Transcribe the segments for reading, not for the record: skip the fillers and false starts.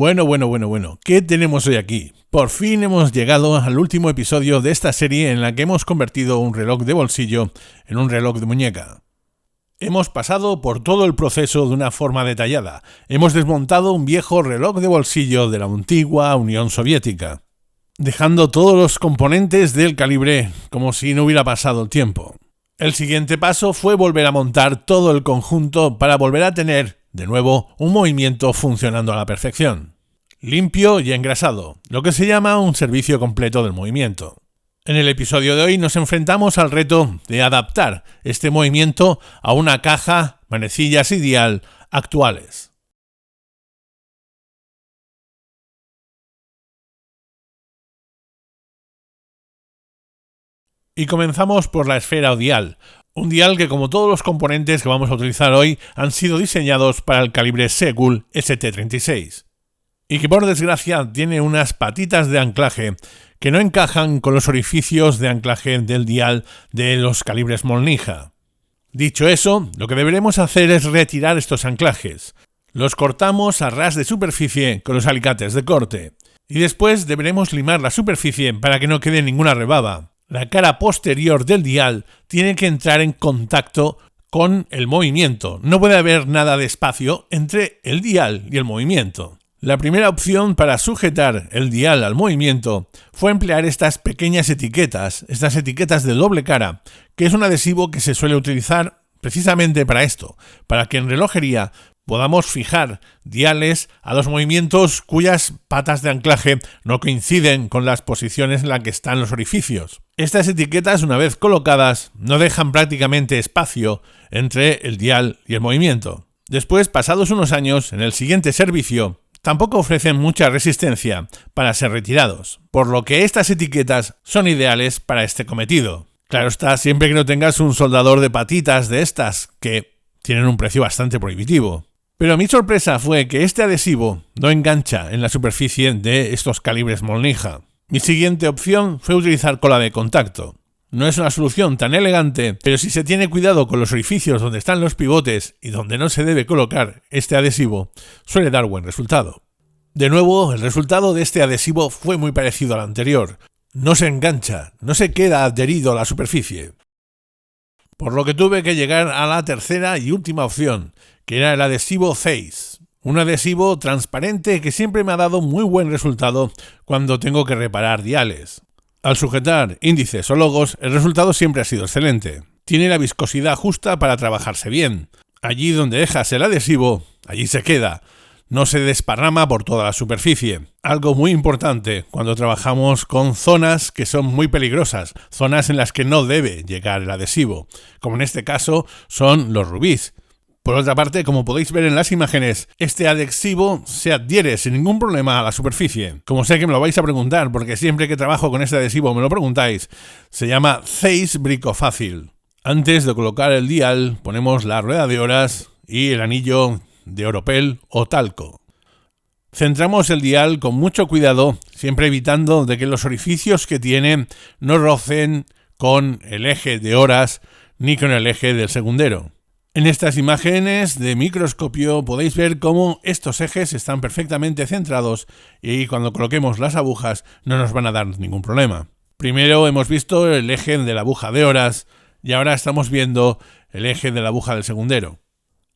Bueno. ¿Qué tenemos hoy aquí? Por fin hemos llegado al último episodio de esta serie en la que hemos convertido un reloj de bolsillo en un reloj de muñeca. Hemos pasado por todo el proceso de una forma detallada. Hemos desmontado un viejo reloj de bolsillo de la antigua Unión Soviética, dejando todos los componentes del calibre como si no hubiera pasado el tiempo. El siguiente paso fue volver a montar todo el conjunto para volver a tener, de nuevo, un movimiento funcionando a la perfección. Limpio y engrasado, lo que se llama un servicio completo del movimiento. En el episodio de hoy nos enfrentamos al reto de adaptar este movimiento a una caja, manecillas y dial actuales. Y comenzamos por la esfera o dial. Un dial que, como todos los componentes que vamos a utilizar hoy, han sido diseñados para el calibre Seoul ST36. Y que por desgracia tiene unas patitas de anclaje que no encajan con los orificios de anclaje del dial de los calibres Molnija. Dicho eso, lo que deberemos hacer es retirar estos anclajes. Los cortamos a ras de superficie con los alicates de corte. Y después deberemos limar la superficie para que no quede ninguna rebaba. La cara posterior del dial tiene que entrar en contacto con el movimiento. No puede haber nada de espacio entre el dial y el movimiento. La primera opción para sujetar el dial al movimiento fue emplear estas pequeñas etiquetas, estas etiquetas de doble cara, que es un adhesivo que se suele utilizar precisamente para esto, para que en relojería podamos fijar diales a los movimientos cuyas patas de anclaje no coinciden con las posiciones en las que están los orificios. Estas etiquetas, una vez colocadas, no dejan prácticamente espacio entre el dial y el movimiento. Después, pasados unos años, en el siguiente servicio, tampoco ofrecen mucha resistencia para ser retirados, por lo que estas etiquetas son ideales para este cometido. Claro está, siempre que no tengas un soldador de patitas de estas, que tienen un precio bastante prohibitivo. Pero mi sorpresa fue que este adhesivo no engancha en la superficie de estos calibres Molnija. Mi siguiente opción fue utilizar cola de contacto. No es una solución tan elegante, pero si se tiene cuidado con los orificios donde están los pivotes y donde no se debe colocar este adhesivo, suele dar buen resultado. De nuevo, el resultado de este adhesivo fue muy parecido al anterior. No se engancha, no se queda adherido a la superficie. Por lo que tuve que llegar a la tercera y última opción, que era el adhesivo Face. Un adhesivo transparente que siempre me ha dado muy buen resultado cuando tengo que reparar diales. Al sujetar índices o logos, el resultado siempre ha sido excelente. Tiene la viscosidad justa para trabajarse bien. Allí donde dejas el adhesivo, allí se queda. No se desparrama por toda la superficie. Algo muy importante cuando trabajamos con zonas que son muy peligrosas, zonas en las que no debe llegar el adhesivo, como en este caso son los rubíes. Por otra parte, como podéis ver en las imágenes, este adhesivo se adhiere sin ningún problema a la superficie. Como sé que me lo vais a preguntar, porque siempre que trabajo con este adhesivo me lo preguntáis, se llama Zeiss Bricofácil. Antes de colocar el dial, ponemos la rueda de horas y el anillo de oropel o talco. Centramos el dial con mucho cuidado, siempre evitando de que los orificios que tiene no rocen con el eje de horas ni con el eje del segundero. En estas imágenes de microscopio podéis ver cómo estos ejes están perfectamente centrados y cuando coloquemos las agujas no nos van a dar ningún problema. Primero hemos visto el eje de la aguja de horas y ahora estamos viendo el eje de la aguja del segundero.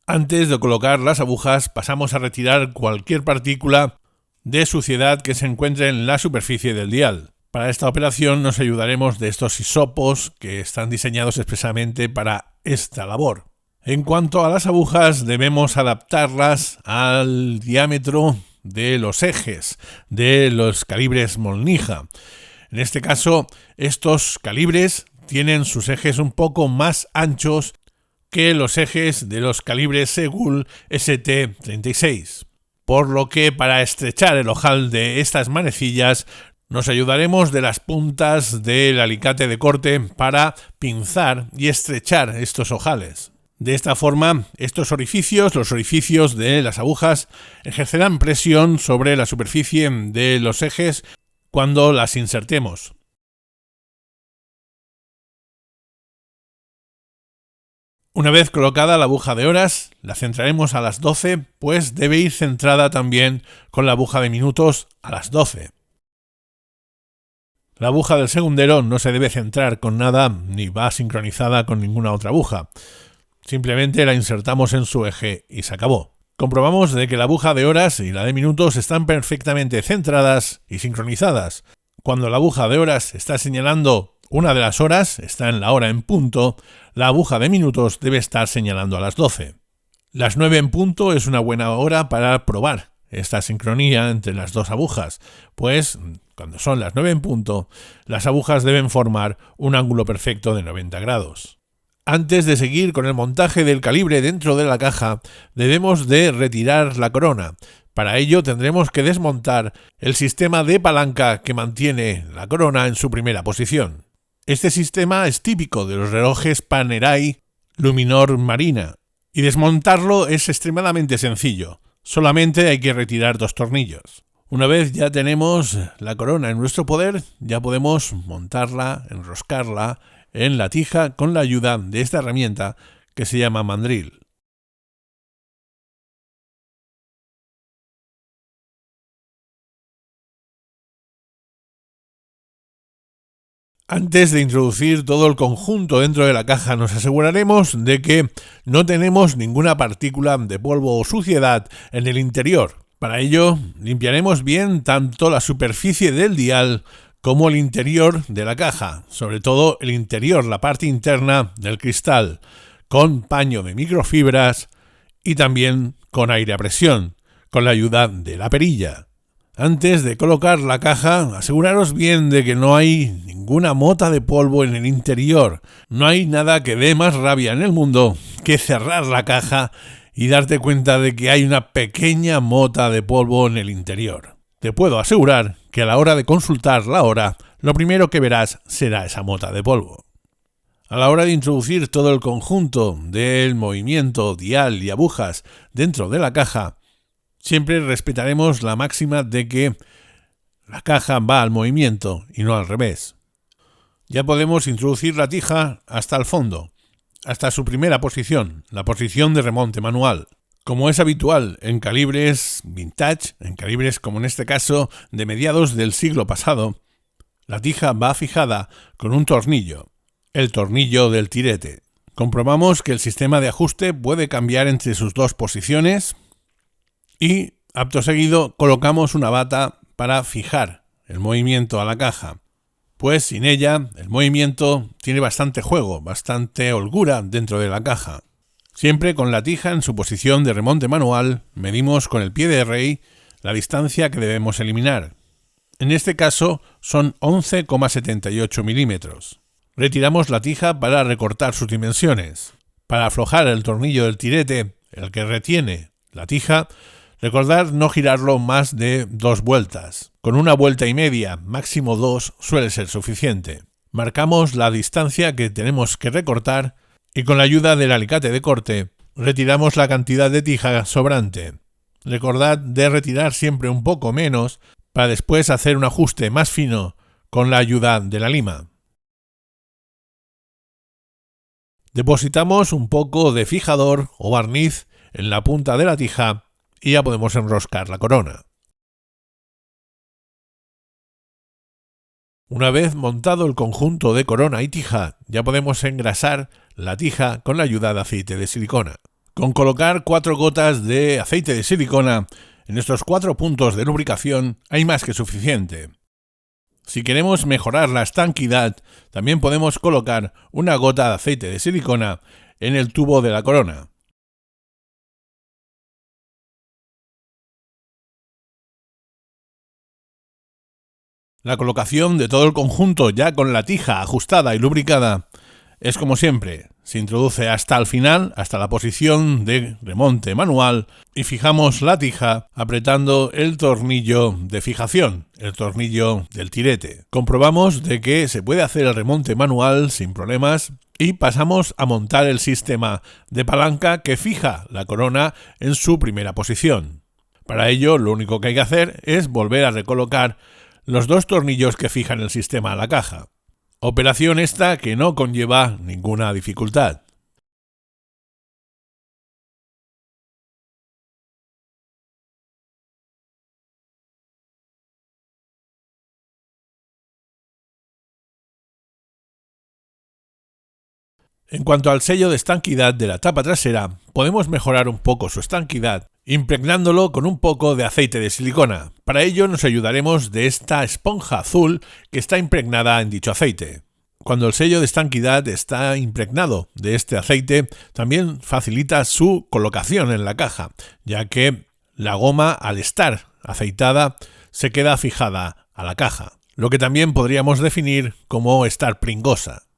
Antes de colocar las agujas pasamos a retirar cualquier partícula de suciedad que se encuentre en la superficie del dial. Para esta operación nos ayudaremos de estos hisopos que están diseñados expresamente para esta labor. En cuanto a las agujas, debemos adaptarlas al diámetro de los ejes de los calibres Molnija. En este caso, estos calibres tienen sus ejes un poco más anchos que los ejes de los calibres Seoul ST36. Por lo que para estrechar el ojal de estas manecillas nos ayudaremos de las puntas del alicate de corte para pinzar y estrechar estos ojales. De esta forma, estos orificios, los orificios de las agujas, ejercerán presión sobre la superficie de los ejes cuando las insertemos. Una vez colocada la aguja de horas, la centraremos a las 12, pues debe ir centrada también con la aguja de minutos a las 12. La aguja del segundero no se debe centrar con nada ni va sincronizada con ninguna otra aguja. Simplemente la insertamos en su eje y se acabó. Comprobamos de que la aguja de horas y la de minutos están perfectamente centradas y sincronizadas. Cuando la aguja de horas está señalando una de las horas, está en la hora en punto, la aguja de minutos debe estar señalando a las 12. Las 9 en punto es una buena hora para probar esta sincronía entre las dos agujas, pues cuando son las 9 en punto, las agujas deben formar un ángulo perfecto de 90 grados. Antes de seguir con el montaje del calibre dentro de la caja, debemos de retirar la corona. Para ello tendremos que desmontar el sistema de palanca que mantiene la corona en su primera posición. Este sistema es típico de los relojes Panerai Luminor Marina y desmontarlo es extremadamente sencillo. Solamente hay que retirar 2 tornillos. Una vez ya tenemos la corona en nuestro poder, ya podemos montarla, enroscarla en la tija con la ayuda de esta herramienta que se llama mandril. Antes de introducir todo el conjunto dentro de la caja, nos aseguraremos de que no tenemos ninguna partícula de polvo o suciedad en el interior. Para ello, limpiaremos bien tanto la superficie del dial como el interior de la caja, sobre todo el interior, la parte interna del cristal, con paño de microfibras y también con aire a presión, con la ayuda de la perilla. Antes de colocar la caja, aseguraros bien de que no hay ninguna mota de polvo en el interior. No hay nada que dé más rabia en el mundo que cerrar la caja y darte cuenta de que hay una pequeña mota de polvo en el interior. Te puedo asegurar que a la hora de consultar la hora, lo primero que verás será esa mota de polvo. A la hora de introducir todo el conjunto del movimiento, dial y agujas dentro de la caja, siempre respetaremos la máxima de que la caja va al movimiento y no al revés. Ya podemos introducir la tija hasta el fondo, hasta su primera posición, la posición de remonte manual. Como es habitual en calibres vintage, en calibres como en este caso de mediados del siglo pasado, la tija va fijada con un tornillo, el tornillo del tirete. Comprobamos que el sistema de ajuste puede cambiar entre sus dos posiciones y, acto seguido, colocamos una bata para fijar el movimiento a la caja, pues sin ella el movimiento tiene bastante juego, bastante holgura dentro de la caja. Siempre con la tija en su posición de remonte manual, medimos con el pie de rey la distancia que debemos eliminar. En este caso son 11,78 milímetros. Retiramos la tija para recortar sus dimensiones. Para aflojar el tornillo del tirete, el que retiene la tija, recordad no girarlo más de 2 vueltas. Con 1 vuelta y media, máximo 2, suele ser suficiente. Marcamos la distancia que tenemos que recortar y con la ayuda del alicate de corte retiramos la cantidad de tija sobrante. Recordad de retirar siempre un poco menos para después hacer un ajuste más fino con la ayuda de la lima. Depositamos un poco de fijador o barniz en la punta de la tija y ya podemos enroscar la corona. Una vez montado el conjunto de corona y tija, ya podemos engrasar la tija con la ayuda de aceite de silicona. Con colocar 4 gotas de aceite de silicona en estos 4 puntos de lubricación hay más que suficiente. Si queremos mejorar la estanquidad, también podemos colocar una gota de aceite de silicona en el tubo de la corona. La colocación de todo el conjunto ya con la tija ajustada y lubricada es como siempre, se introduce hasta el final, hasta la posición de remonte manual y fijamos la tija apretando el tornillo de fijación, el tornillo del tirete. Comprobamos de que se puede hacer el remonte manual sin problemas y pasamos a montar el sistema de palanca que fija la corona en su primera posición. Para ello, lo único que hay que hacer es volver a recolocar los 2 tornillos que fijan el sistema a la caja. Operación esta que no conlleva ninguna dificultad. En cuanto al sello de estanquidad de la tapa trasera, podemos mejorar un poco su estanquidad impregnándolo con un poco de aceite de silicona. Para ello nos ayudaremos de esta esponja azul que está impregnada en dicho aceite. Cuando el sello de estanquidad está impregnado de este aceite, también facilita su colocación en la caja, ya que la goma, al estar aceitada, se queda fijada a la caja, lo que también podríamos definir como estar pringosa.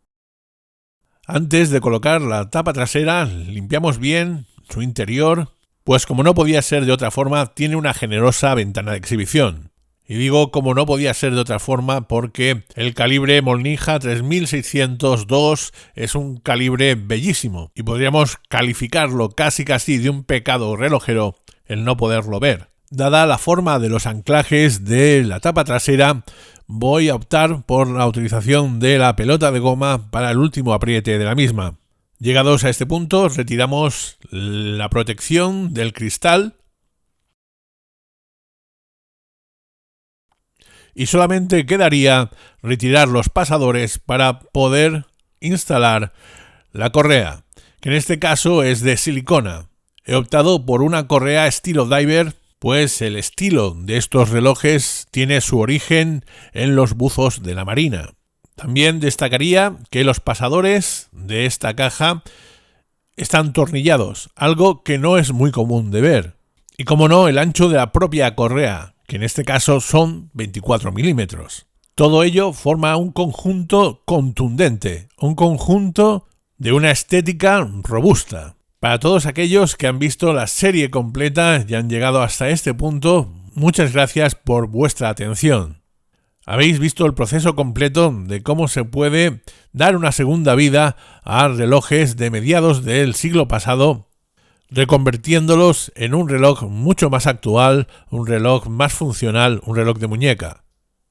Antes de colocar la tapa trasera, limpiamos bien su interior, pues como no podía ser de otra forma, tiene una generosa ventana de exhibición. Y digo como no podía ser de otra forma porque el calibre Molnija 3602 es un calibre bellísimo y podríamos calificarlo casi de un pecado relojero el no poderlo ver. Dada la forma de los anclajes de la tapa trasera, voy a optar por la utilización de la pelota de goma para el último apriete de la misma. Llegados a este punto, retiramos la protección del cristal y solamente quedaría retirar los pasadores para poder instalar la correa, que en este caso es de silicona. He optado por una correa estilo diver, pues el estilo de estos relojes tiene su origen en los buzos de la marina. También destacaría que los pasadores de esta caja están tornillados, algo que no es muy común de ver. Y como no, el ancho de la propia correa, que en este caso son 24 milímetros. Todo ello forma un conjunto contundente, un conjunto de una estética robusta. Para todos aquellos que han visto la serie completa y han llegado hasta este punto, muchas gracias por vuestra atención. Habéis visto el proceso completo de cómo se puede dar una segunda vida a relojes de mediados del siglo pasado, reconvirtiéndolos en un reloj mucho más actual, un reloj más funcional, un reloj de muñeca.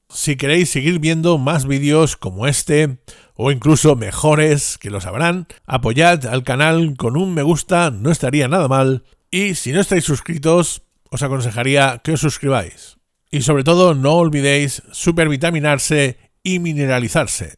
Si queréis seguir viendo más vídeos como este, o incluso mejores que lo sabrán, apoyad al canal con un me gusta, no estaría nada mal, y si no estáis suscritos, os aconsejaría que os suscribáis. Y sobre todo no olvidéis supervitaminarse y mineralizarse.